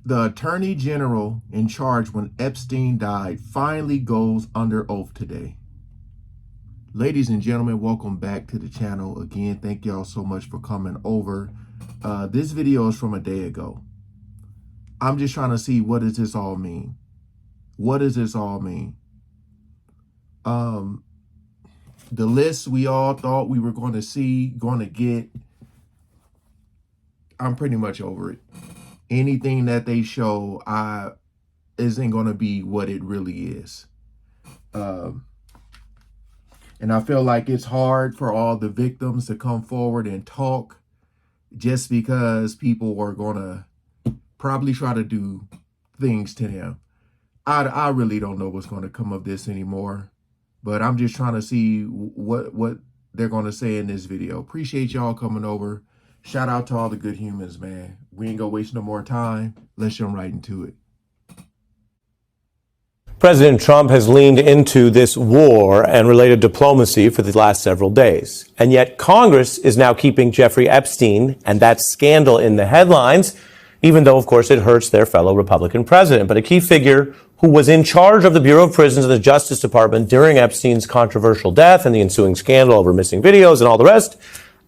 The Attorney General in charge when Epstein died finally goes under oath today. Ladies and gentlemen, welcome back to the channel. Again, thank y'all so much for coming over. This video is from a day ago. I'm just trying to see, what does this all mean? What does this all mean? The list we all thought we were going to get, I'm pretty much over it. Anything that they show isn't going to be what it really is. And I feel like it's hard for all the victims to come forward and talk, just because people are going to probably try to do things to them. I really don't know what's going to come of this anymore, but I'm just trying to see what they're going to say in this video. Appreciate y'all coming over. Shout out to all the good humans, man. We ain't gonna waste no more time. Let's jump right into it. President Trump has leaned into this war and related diplomacy for the last several days. And yet Congress is now keeping Jeffrey Epstein and that scandal in the headlines, even though, of course, it hurts their fellow Republican president. But a key figure who was in charge of the Bureau of Prisons and the Justice Department during Epstein's controversial death and the ensuing scandal over missing videos and all the rest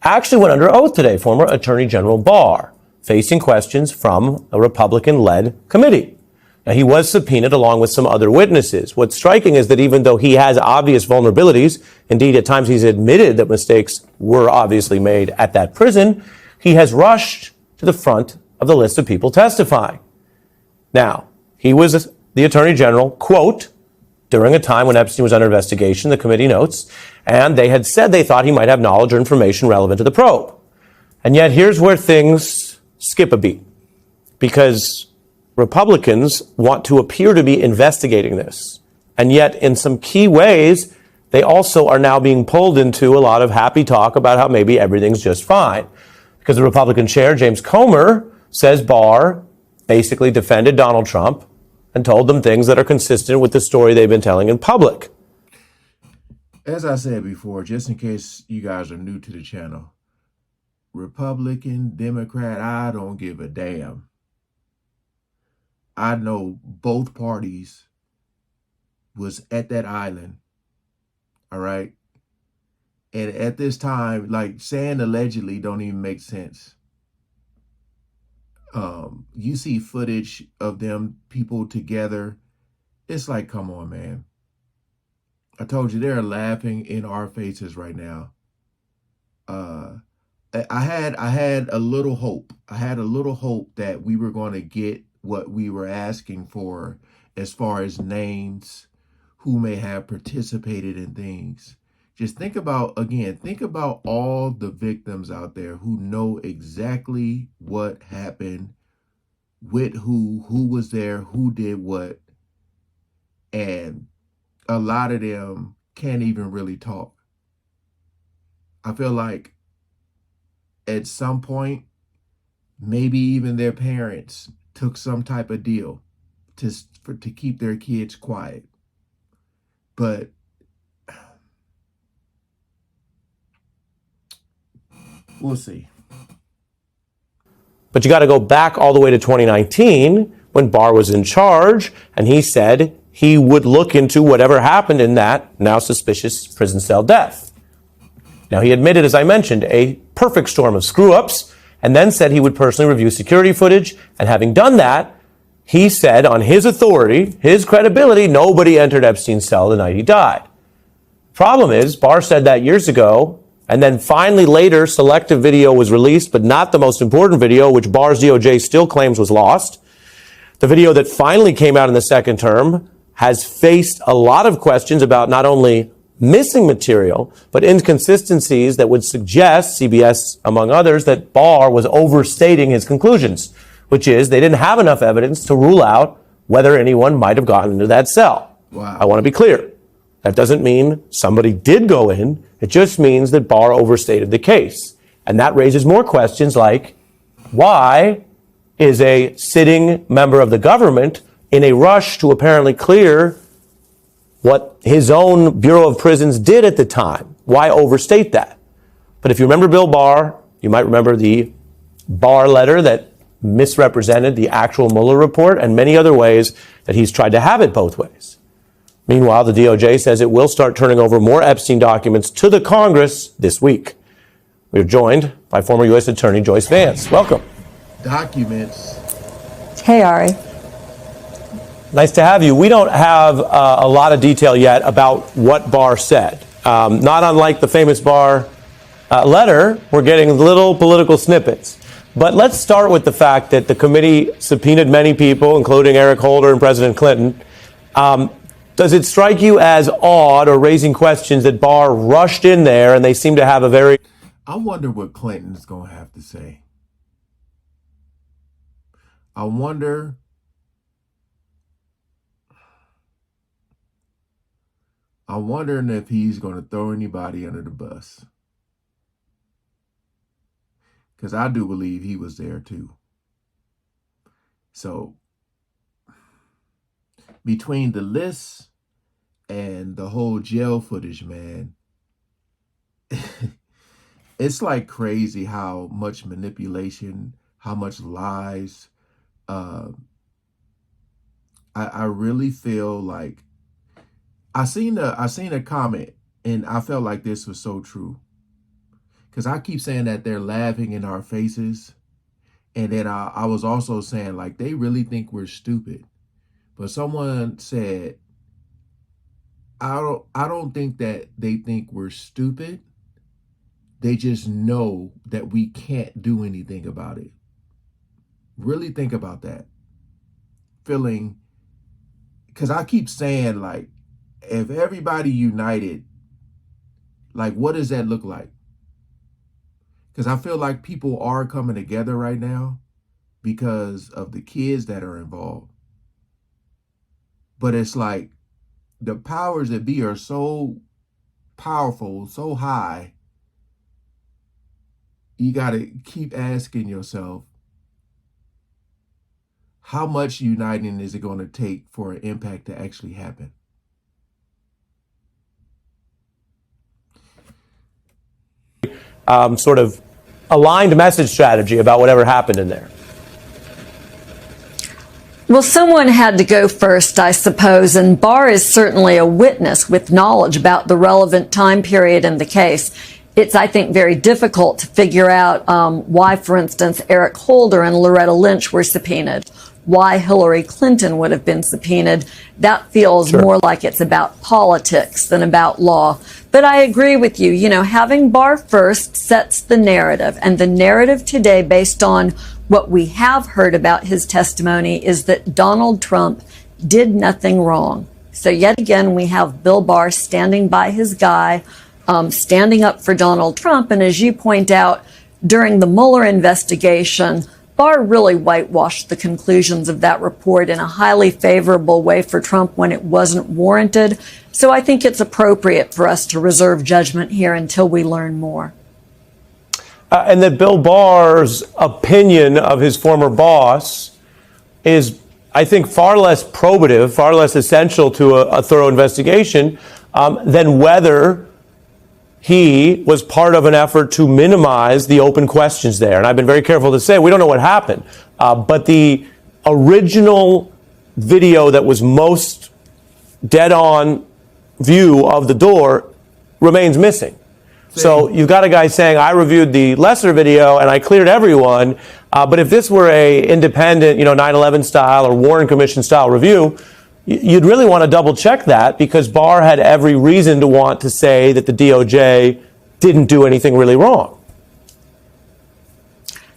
actually went under oath today, former Attorney General Barr, facing questions from a Republican-led committee. Now, he was subpoenaed along with some other witnesses. What's striking is that even though he has obvious vulnerabilities, indeed at times he's admitted that mistakes were obviously made at that prison, he has rushed to the front of the list of people testifying. Now, he was the Attorney General, quote, during a time when Epstein was under investigation, the committee notes, and they had said they thought he might have knowledge or information relevant to the probe. And yet here's where things skip a beat, because Republicans want to appear to be investigating this. And yet in some key ways, they also are now being pulled into a lot of happy talk about how maybe everything's just fine. Because the Republican chair, James Comer, says Barr basically defended Donald Trump and told them things that are consistent with the story they've been telling in public. As I said before, just in case you guys are new to the channel, Republican, Democrat, I don't give a damn. I know both parties was at that island, all right? And at this time, like, saying allegedly don't even make sense. You see footage of them, people together. It's like, come on, man. I told you, they're laughing in our faces right now. I had a little hope. I had a little hope that we were going to get what we were asking for as far as names, who may have participated in things. Just think about all the victims out there who know exactly what happened, with who was there, who did what, and a lot of them can't even really talk. I feel like at some point, maybe even their parents took some type of deal to keep their kids quiet. But we'll see. But you got to go back all the way to 2019 when Barr was in charge, and he said he would look into whatever happened in that now suspicious prison cell death. Now, he admitted, as I mentioned, a perfect storm of screw-ups, and then said he would personally review security footage. And having done that, he said on his authority, his credibility, nobody entered Epstein's cell the night he died. Problem is, Barr said that years ago, and then finally later, selective video was released, but not the most important video, which Barr's DOJ still claims was lost. The video that finally came out in the second term has faced a lot of questions about not only missing material, but inconsistencies that would suggest, CBS among others, that Barr was overstating his conclusions, which is they didn't have enough evidence to rule out whether anyone might have gotten into that cell. Wow. I want to be clear. That doesn't mean somebody did go in. It just means that Barr overstated the case. And that raises more questions like, why is a sitting member of the government in a rush to apparently clear what his own Bureau of Prisons did at the time? Why overstate that? But if you remember Bill Barr, you might remember the Barr letter that misrepresented the actual Mueller report and many other ways that he's tried to have it both ways. Meanwhile, the DOJ says it will start turning over more Epstein documents to the Congress this week. We're joined by former U.S. Attorney Joyce Vance. Welcome. Documents. Hey, Ari. Nice to have you. We don't have a lot of detail yet about what Barr said. Not unlike the famous Barr letter, we're getting little political snippets. But let's start with the fact that the committee subpoenaed many people, including Eric Holder and President Clinton. Does it strike you as odd or raising questions that Barr rushed in there and they seem to have a very... I wonder what Clinton's going to have to say. I'm wondering if he's going to throw anybody under the bus. Because I do believe he was there too. So, between the lists and the whole jail footage, man, it's like crazy how much manipulation, how much lies. I really feel like I seen a comment and I felt like this was so true. Because I keep saying that they're laughing in our faces. And then I was also saying, like, they really think we're stupid. But someone said, I don't think that they think we're stupid. They just know that we can't do anything about it. Really think about that. Feeling, because I keep saying, like, if everybody united, like, what does that look like? Because I feel like people are coming together right now because of the kids that are involved. But it's like the powers that be are so powerful, so high. You got to keep asking yourself, how much uniting is it going to take for an impact to actually happen? sort of aligned message strategy about whatever happened in there? Well, someone had to go first, I suppose, and Barr is certainly a witness with knowledge about the relevant time period in the case. It's, I think, very difficult to figure out why, for instance, Eric Holder and Loretta Lynch were subpoenaed, why Hillary Clinton would have been subpoenaed. That feels more like it's about politics than about law. But I agree with you. You know, having Barr first sets the narrative, and the narrative today, based on what we have heard about his testimony, is that Donald Trump did nothing wrong. So yet again, we have Bill Barr standing by his guy, standing up for Donald Trump. And as you point out, during the Mueller investigation, Barr really whitewashed the conclusions of that report in a highly favorable way for Trump when it wasn't warranted. So I think it's appropriate for us to reserve judgment here until we learn more. And that Bill Barr's opinion of his former boss is, I think, far less probative, far less essential to a thorough investigation than whether he was part of an effort to minimize the open questions there. And I've been very careful to say we don't know what happened. But the original video that was most dead-on view of the door remains missing. So you've got a guy saying, I reviewed the lesser video and I cleared everyone. But if this were a independent, 9/11 style or Warren Commission style review, you'd really want to double check that, because Barr had every reason to want to say that the DOJ didn't do anything really wrong.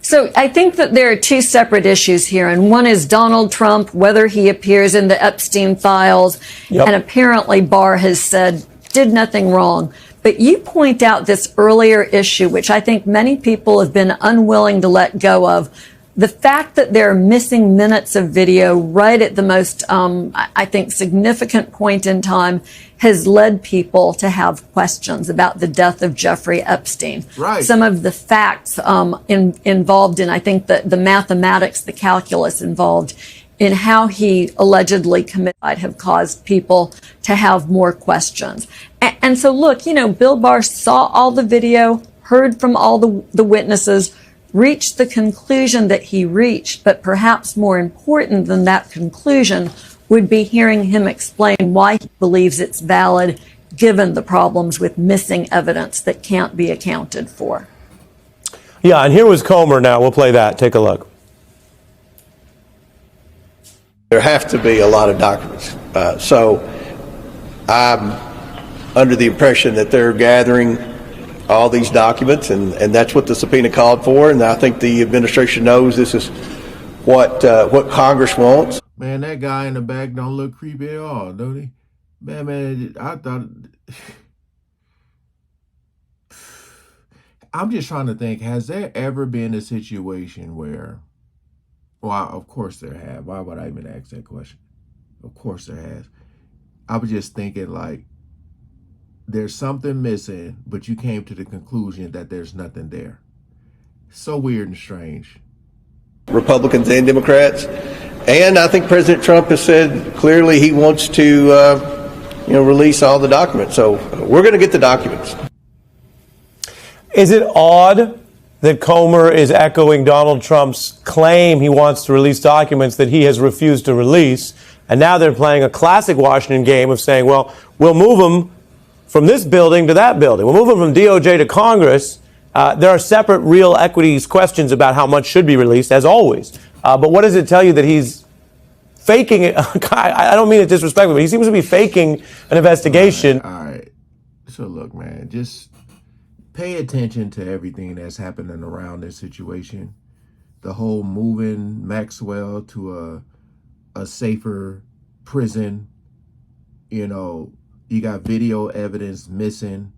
So I think that there are two separate issues here. And one is Donald Trump, whether he appears in the Epstein files. Yep. And apparently Barr has said did nothing wrong. But you point out this earlier issue, which I think many people have been unwilling to let go of. The fact that there are missing minutes of video right at the most, I think, significant point in time has led people to have questions about the death of Jeffrey Epstein. Right. Some of the facts involved in, I think, the mathematics, the calculus involved in how he allegedly committed have caused people to have more questions. And so, look, Bill Barr saw all the video, heard from all the witnesses, reached the conclusion that he reached, but perhaps more important than that conclusion would be hearing him explain why he believes it's valid given the problems with missing evidence that can't be accounted for. Yeah, and here was Comer now. We'll play that. Take a look. There have to be a lot of documents. So I'm under the impression that they're gathering all these documents, and that's what the subpoena called for. And I think the administration knows this is what Congress wants. Man, that guy in the back don't look creepy at all, don't he? Man, I thought... I'm just trying to think, has there ever been a situation where... Well, of course there have. Why would I even ask that question? Of course there has. I was just thinking, like, there's something missing, but you came to the conclusion that there's nothing there. So weird and strange. Republicans and Democrats. And I think President Trump has said clearly he wants to, release all the documents. So we're going to get the documents. Is it odd that Comer is echoing Donald Trump's claim he wants to release documents that he has refused to release? And now they're playing a classic Washington game of saying, well, we'll move them from this building to that building. We'll move them from DOJ to Congress. There are separate real equities questions about how much should be released, as always. But what does it tell you that he's faking it? I don't mean it disrespectfully, but he seems to be faking an investigation. All right. So look, man, just pay attention to everything that's happening around this situation. The whole moving Maxwell to a safer prison. You got video evidence missing.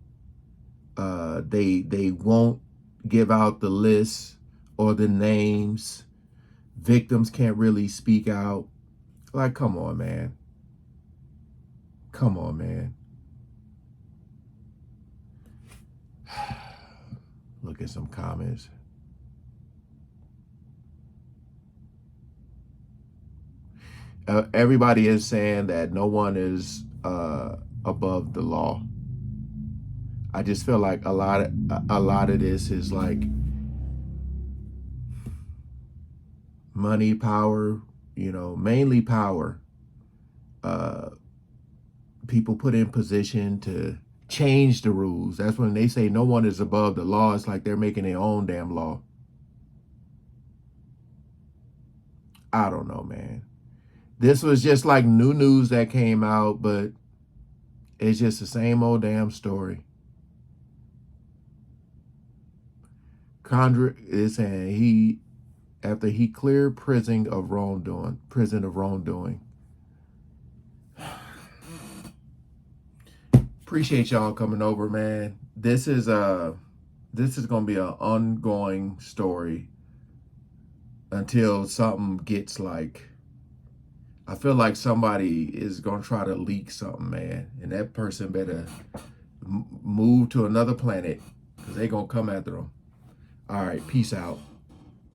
They won't give out the list or the names. Victims can't really speak out. Like, come on, man. Come on, man. Look at some comments. Everybody is saying that no one is above the law. I just feel like a lot of this is like money, power, mainly power. People put in position to change the rules. That's when they say no one is above the law. It's like they're making their own damn law. I don't know, man. This was just like new news that came out, but it's just the same old damn story. Condra is saying after he cleared prison of wrongdoing. Appreciate y'all coming over, man. This is gonna be an ongoing story until something gets like, I feel like somebody is gonna try to leak something, man, and that person better move to another planet because they're gonna come after them. All right, peace out.